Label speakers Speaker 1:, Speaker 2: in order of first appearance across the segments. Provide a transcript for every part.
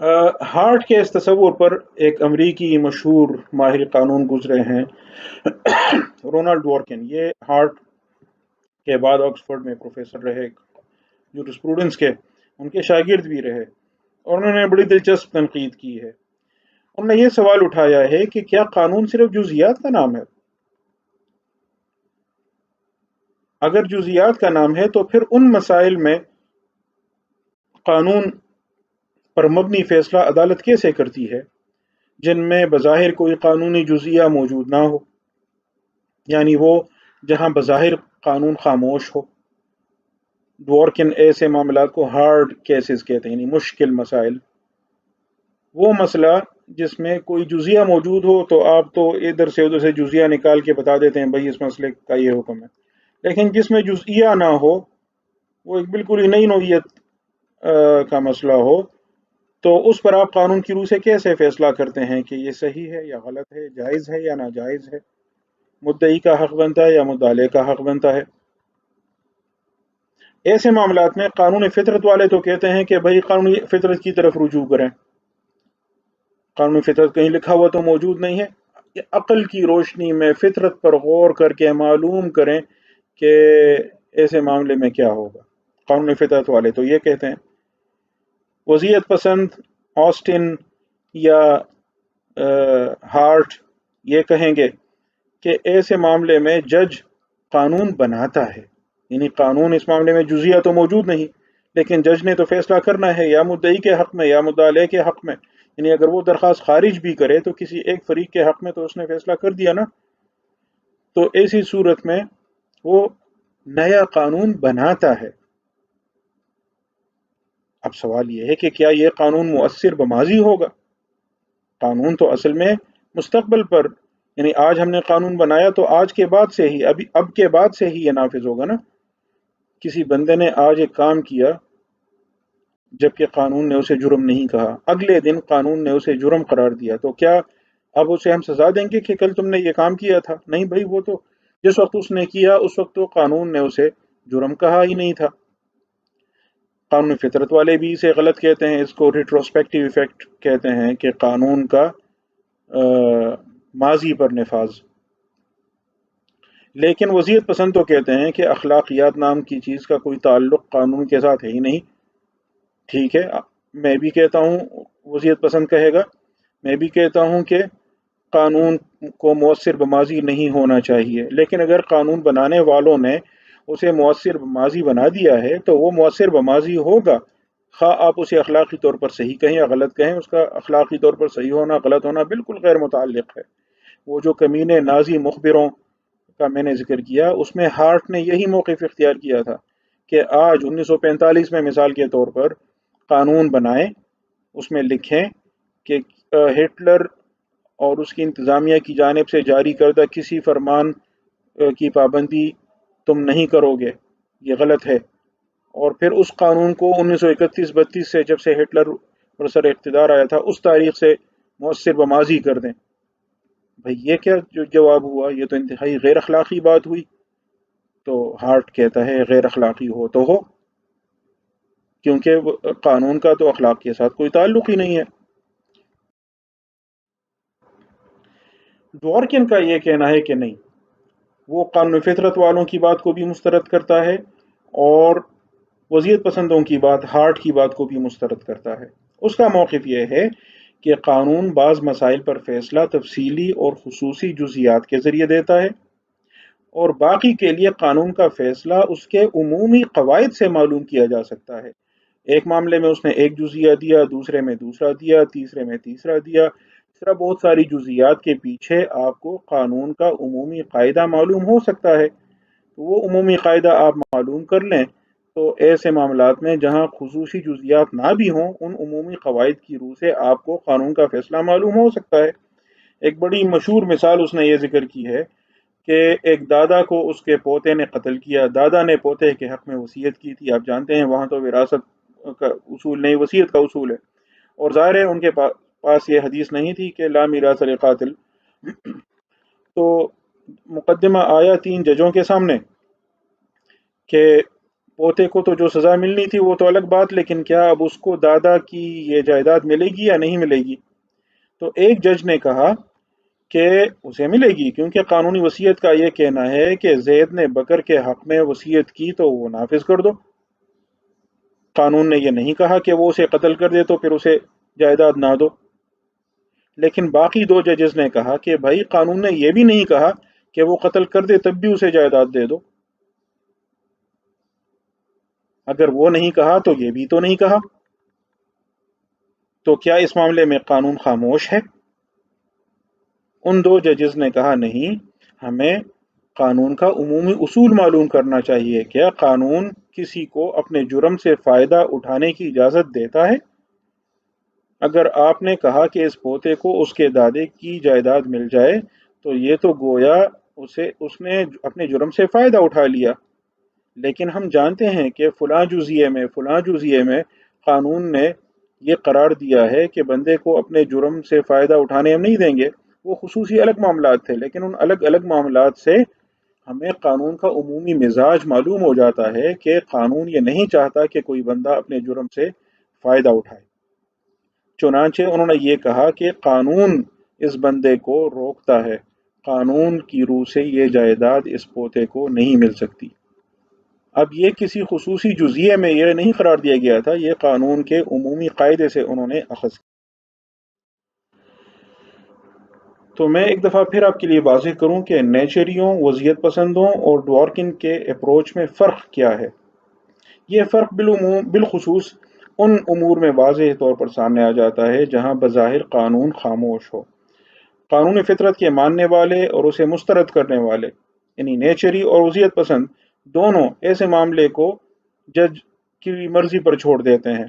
Speaker 1: Heart کے اس تصور پر ایک امریکی مشہور ماہر قانون گزرے ہیں، رونالڈ ڈورکن۔ یہ ہارٹ کے بعد آکسفورڈ میں پروفیسر رہے جورسپروڈنس کے، ان کے شاگرد بھی رہے، اور انہوں نے بڑی دلچسپ تنقید کی ہے۔ انہوں نے یہ سوال اٹھایا ہے کہ کیا قانون صرف جزئیات کا نام ہے؟ اگر جزئیات کا نام ہے تو پھر ان مسائل میں قانون پر مبنی فیصلہ عدالت کیسے کرتی ہے جن میں بظاہر کوئی قانونی جزیہ موجود نہ ہو، یعنی وہ جہاں بظاہر قانون خاموش ہو۔ ڈورکن ایسے معاملات کو ہارڈ کیسز کہتے ہیں، یعنی مشکل مسائل۔ وہ مسئلہ جس میں کوئی جزیہ موجود ہو تو آپ تو ادھر سے ادھر سے جزیہ نکال کے بتا دیتے ہیں بھائی اس مسئلے کا یہ حکم ہے، لیکن جس میں جزیہ نہ ہو، وہ ایک بالکل ہی نئی نوعیت کا مسئلہ ہو، تو اس پر آپ قانون کی روح سے کیسے فیصلہ کرتے ہیں کہ یہ صحیح ہے یا غلط ہے، جائز ہے یا ناجائز ہے، مدعی کا حق بنتا ہے یا مدعا کا حق بنتا ہے؟ ایسے معاملات میں قانون فطرت والے تو کہتے ہیں کہ بھائی قانون فطرت کی طرف رجوع کریں، قانون فطرت کہیں لکھا ہوا تو موجود نہیں ہے، عقل کی روشنی میں فطرت پر غور کر کے معلوم کریں کہ ایسے معاملے میں کیا ہوگا۔ قانون فطرت والے تو یہ کہتے ہیں۔ وضعیت پسند آسٹن یا ہارٹ یہ کہیں گے کہ ایسے معاملے میں جج قانون بناتا ہے، یعنی قانون اس معاملے میں جزیہ تو موجود نہیں، لیکن جج نے تو فیصلہ کرنا ہے یا مدعی کے حق میں یا مدعا علیہ کے حق میں، یعنی اگر وہ درخواست خارج بھی کرے تو کسی ایک فریق کے حق میں تو اس نے فیصلہ کر دیا نا۔ تو ایسی صورت میں وہ نیا قانون بناتا ہے۔ اب سوال یہ ہے کہ کیا یہ قانون مؤثر بماضی ہوگا؟ قانون تو اصل میں مستقبل پر، یعنی آج ہم نے قانون بنایا تو آج کے بعد سے ہی اب کے بعد سے ہی یہ نافذ ہوگا نا۔ کسی بندے نے آج ایک کام کیا جبکہ قانون نے اسے جرم نہیں کہا، اگلے دن قانون نے اسے جرم قرار دیا، تو کیا اب اسے ہم سزا دیں گے کہ کل تم نے یہ کام کیا تھا؟ نہیں بھائی، وہ تو جس وقت اس نے کیا اس وقت تو قانون نے اسے جرم کہا ہی نہیں تھا۔ قانون فطرت والے بھی اسے غلط کہتے ہیں، اس کو ریٹروسپیکٹیو ایفیکٹ کہتے ہیں کہ قانون کا ماضی پر نفاذ۔ لیکن وضعیت پسند تو کہتے ہیں کہ اخلاقیات نام کی چیز کا کوئی تعلق قانون کے ساتھ ہے ہی نہیں۔ ٹھیک ہے، میں بھی کہتا ہوں، وضعیت پسند کہے گا، میں بھی کہتا ہوں کہ قانون کو مؤثر بماضی نہیں ہونا چاہیے، لیکن اگر قانون بنانے والوں نے اسے مؤثر بماضی بنا دیا ہے تو وہ مؤثر بماضی ہوگا، خواہ آپ اسے اخلاقی طور پر صحیح کہیں یا غلط کہیں۔ اس کا اخلاقی طور پر صحیح ہونا غلط ہونا بالکل غیر متعلق ہے۔ وہ جو کمینے نازی مخبروں کا میں نے ذکر کیا، اس میں ہارٹ نے یہی موقف اختیار کیا تھا کہ آج 1945 میں مثال کے طور پر قانون بنائیں، اس میں لکھیں کہ ہٹلر اور اس کی انتظامیہ کی جانب سے جاری کردہ کسی فرمان کی پابندی تم نہیں کرو گے، یہ غلط ہے، اور پھر اس قانون کو 1931-32 سے جب سے ہٹلر برسر اقتدار آیا تھا اس تاریخ سے مؤثر بماضی کر دیں۔ بھئی یہ کیا جو جواب ہوا؟ یہ تو انتہائی غیر اخلاقی بات ہوئی۔ تو ہارٹ کہتا ہے غیر اخلاقی ہو تو ہو، کیونکہ قانون کا تو اخلاق کے ساتھ کوئی تعلق ہی نہیں ہے۔ ڈورکن کا یہ کہنا ہے کہ نہیں، وہ قانون فطرت والوں کی بات کو بھی مسترد کرتا ہے اور وضعیت پسندوں کی بات، ہارٹ کی بات کو بھی مسترد کرتا ہے۔ اس کا موقف یہ ہے کہ قانون بعض مسائل پر فیصلہ تفصیلی اور خصوصی جزیات کے ذریعے دیتا ہے، اور باقی کے لیے قانون کا فیصلہ اس کے عمومی قواعد سے معلوم کیا جا سکتا ہے۔ ایک معاملے میں اس نے ایک جزیہ دیا، دوسرے میں دوسرا دیا، تیسرے میں تیسرا دیا، اس طرح بہت ساری جزیات کے پیچھے آپ کو قانون کا عمومی قاعدہ معلوم ہو سکتا ہے۔ وہ عمومی قاعدہ آپ معلوم کر لیں تو ایسے معاملات میں جہاں خصوصی جزیات نہ بھی ہوں، ان عمومی قواعد کی روح سے آپ کو قانون کا فیصلہ معلوم ہو سکتا ہے۔ ایک بڑی مشہور مثال اس نے یہ ذکر کی ہے کہ ایک دادا کو اس کے پوتے نے قتل کیا، دادا نے پوتے کے حق میں وصیت کی تھی۔ آپ جانتے ہیں وہاں تو وراثت کا اصول نہیں، وصیت کا اصول ہے، اور ظاہر ہے ان کے پاس یہ حدیث نہیں تھی کہ لا میراث للقاتل۔ تو مقدمہ آیا 3 ججوں کے سامنے کہ پوتے کو تو جو سزا ملنی تھی وہ تو الگ بات، لیکن کیا اب اس کو دادا کی یہ جائیداد ملے گی یا نہیں ملے گی؟ تو ایک جج نے کہا کہ اسے ملے گی، کیونکہ قانونی وصیت کا یہ کہنا ہے کہ زید نے بکر کے حق میں وصیت کی تو وہ نافذ کر دو۔ قانون نے یہ نہیں کہا کہ وہ اسے قتل کر دے تو پھر اسے جائیداد نہ دو۔ لیکن باقی دو ججز نے کہا کہ بھائی قانون نے یہ بھی نہیں کہا کہ وہ قتل کر دے تب بھی اسے جائیداد دے دو۔ اگر وہ نہیں کہا تو یہ بھی تو نہیں کہا، تو کیا اس معاملے میں قانون خاموش ہے؟ ان دو ججز نے کہا نہیں، ہمیں قانون کا عمومی اصول معلوم کرنا چاہیے۔ کیا قانون کسی کو اپنے جرم سے فائدہ اٹھانے کی اجازت دیتا ہے؟ اگر آپ نے کہا کہ اس پوتے کو اس کے دادے کی جائیداد مل جائے تو یہ تو گویا اس نے اپنے جرم سے فائدہ اٹھا لیا۔ لیکن ہم جانتے ہیں کہ فلاں جزئیے میں قانون نے یہ قرار دیا ہے کہ بندے کو اپنے جرم سے فائدہ اٹھانے ہم نہیں دیں گے۔ وہ خصوصی الگ معاملات تھے، لیکن ان الگ معاملات سے ہمیں قانون کا عمومی مزاج معلوم ہو جاتا ہے کہ قانون یہ نہیں چاہتا کہ کوئی بندہ اپنے جرم سے فائدہ اٹھائے۔ چنانچہ انہوں نے یہ کہا کہ قانون اس بندے کو روکتا ہے، قانون کی روح سے یہ جائیداد اس پوتے کو نہیں مل سکتی۔ اب یہ کسی خصوصی جزئیے میں یہ نہیں قرار دیا گیا تھا، یہ قانون کے عمومی قاعدے سے انہوں نے اخذ کیا۔ تو میں ایک دفعہ پھر آپ کے لیے واضح کروں کہ نیچریوں، وضعیت پسندوں اور ڈوارکن کے اپروچ میں فرق کیا ہے۔ یہ فرق بالخصوص ان امور میں واضح طور پر سامنے آ جاتا ہے جہاں بظاہر قانون خاموش ہو۔ قانون فطرت کے ماننے والے اور اسے مسترد کرنے والے، یعنی نیچری اور وضعیت پسند، دونوں ایسے معاملے کو جج کی مرضی پر چھوڑ دیتے ہیں۔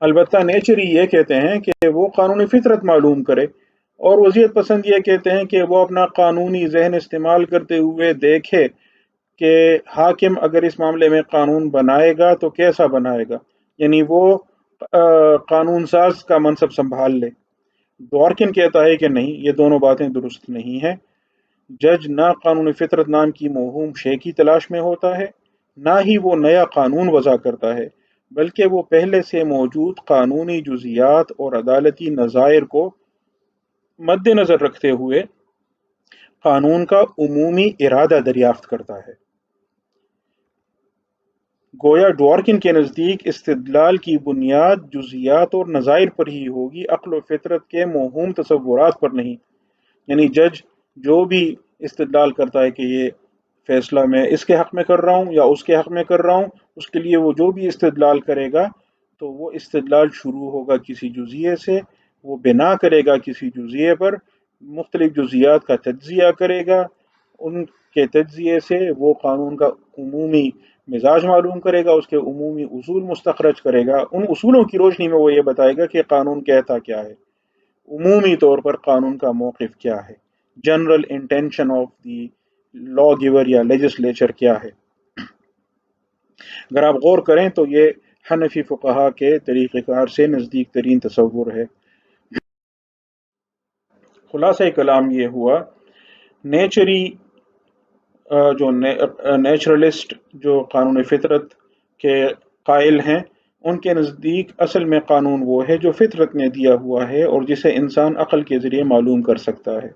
Speaker 1: البتہ نیچری یہ کہتے ہیں کہ وہ قانون فطرت معلوم کرے، اور وضعیت پسند یہ کہتے ہیں کہ وہ اپنا قانونی ذہن استعمال کرتے ہوئے دیکھے کہ حاکم اگر اس معاملے میں قانون بنائے گا تو کیسا بنائے گا، یعنی وہ قانون ساز کا منصب سنبھال لے۔ ڈوارکن کہتا ہے کہ نہیں، یہ دونوں باتیں درست نہیں ہیں۔ جج نہ قانون فطرت نام کی موہوم شے کی تلاش میں ہوتا ہے، نہ ہی وہ نیا قانون وضع کرتا ہے، بلکہ وہ پہلے سے موجود قانونی جزیات اور عدالتی نظائر کو مد نظر رکھتے ہوئے قانون کا عمومی ارادہ دریافت کرتا ہے۔ گویا ڈوارکن کے نزدیک استدلال کی بنیاد جزیات اور نظائر پر ہی ہوگی، عقل و فطرت کے موہوم تصورات پر نہیں۔ یعنی جج جو بھی استدلال کرتا ہے کہ یہ فیصلہ میں اس کے حق میں کر رہا ہوں یا اس کے حق میں کر رہا ہوں، اس کے لیے وہ جو بھی استدلال کرے گا تو وہ استدلال شروع ہوگا کسی جزئیے سے، وہ بنا کرے گا کسی جزئیے پر، مختلف جزیات کا تجزیہ کرے گا، ان کے تجزیے سے وہ قانون کا عمومی مزاج معلوم کرے گا، اس کے عمومی اصول مستخرج کرے گا، ان اصولوں کی روشنی میں وہ یہ بتائے گا کہ قانون کہتا کیا ہے، عمومی طور پر قانون کا موقف کیا ہے، general intention of the law giver یا لیجسلیچر کیا ہے۔ اگر آپ غور کریں تو یہ حنفی فقہا کے طریقہ کار سے نزدیک ترین تصور ہے۔ خلاصہ کلام یہ ہوا، نیچری جو نیچرلسٹ جو قانون فطرت کے قائل ہیں، ان کے نزدیک اصل میں قانون وہ ہے جو فطرت نے دیا ہوا ہے اور جسے انسان عقل کے ذریعے معلوم کر سکتا ہے۔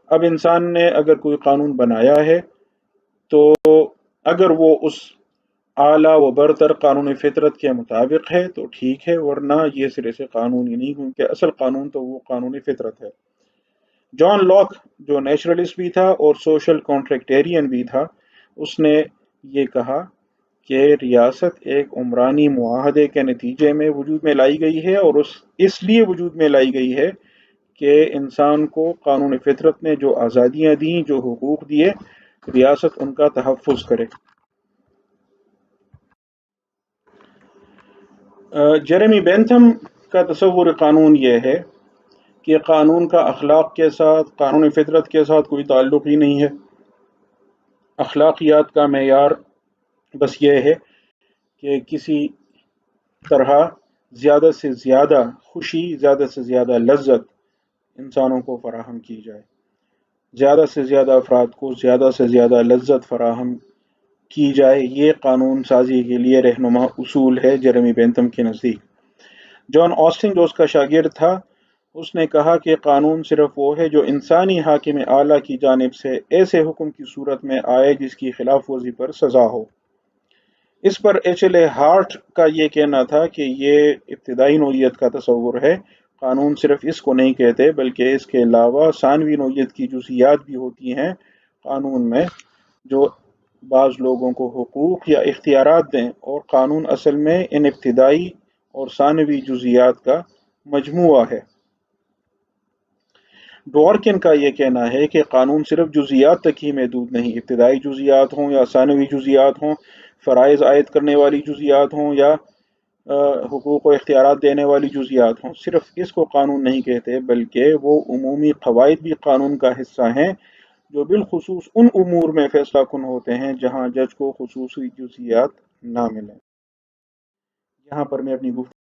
Speaker 1: اب انسان نے اگر کوئی قانون بنایا ہے تو اگر وہ اس اعلیٰ و برتر قانون فطرت کے مطابق ہے تو ٹھیک ہے، ورنہ یہ سرے سے قانون ہی نہیں، کیونکہ اصل قانون تو وہ قانون فطرت ہے۔ جان لاک جو نیچرلسٹ بھی تھا اور سوشل کانٹریکٹیرین بھی تھا، اس نے یہ کہا کہ ریاست ایک عمرانی معاہدے کے نتیجے میں وجود میں لائی گئی ہے، اور اس لیے وجود میں لائی گئی ہے کہ انسان کو قانون فطرت نے جو آزادیاں دیں، جو حقوق دیے، ریاست ان کا تحفظ کرے۔ جیریمی بینتھم کا تصور قانون یہ ہے کہ قانون کا اخلاق کے ساتھ، قانون فطرت کے ساتھ کوئی تعلق ہی نہیں ہے۔ اخلاقیات کا معیار بس یہ ہے کہ کسی طرح زیادہ سے زیادہ خوشی، زیادہ سے زیادہ لذت انسانوں کو فراہم کی جائے، زیادہ سے زیادہ افراد کو زیادہ سے زیادہ لذت فراہم کی جائے، یہ قانون سازی کے لیے رہنما اصول ہے۔ جیرمی بینتھم کے نزدیک جان آسٹن جو اس کا شاگرد تھا، اس نے کہا کہ قانون صرف وہ ہے جو انسانی حاکم اعلیٰ کی جانب سے ایسے حکم کی صورت میں آئے جس کی خلاف ورزی پر سزا ہو۔ اس پر ایچ ایل اے ہارٹ کا یہ کہنا تھا کہ یہ ابتدائی نوعیت کا تصور ہے۔ قانون صرف اس کو نہیں کہتے بلکہ اس کے علاوہ ثانوی نوعیت کی جزئیات بھی ہوتی ہیں قانون میں، جو بعض لوگوں کو حقوق یا اختیارات دیں، اور قانون اصل میں ان ابتدائی اور ثانوی جزئیات کا مجموعہ ہے۔ ڈورکن کا یہ کہنا ہے کہ قانون صرف جزئیات تک ہی محدود نہیں، ابتدائی جزئیات ہوں یا ثانوی جزئیات ہوں، فرائض عائد کرنے والی جزئیات ہوں یا حقوق و اختیارات دینے والی جزئیات ہوں، صرف اس کو قانون نہیں کہتے بلکہ وہ عمومی قواعد بھی قانون کا حصہ ہیں جو بالخصوص ان امور میں فیصلہ کن ہوتے ہیں جہاں جج کو خصوصی جزئیات نہ ملیں۔ یہاں پر میں اپنی گفتگو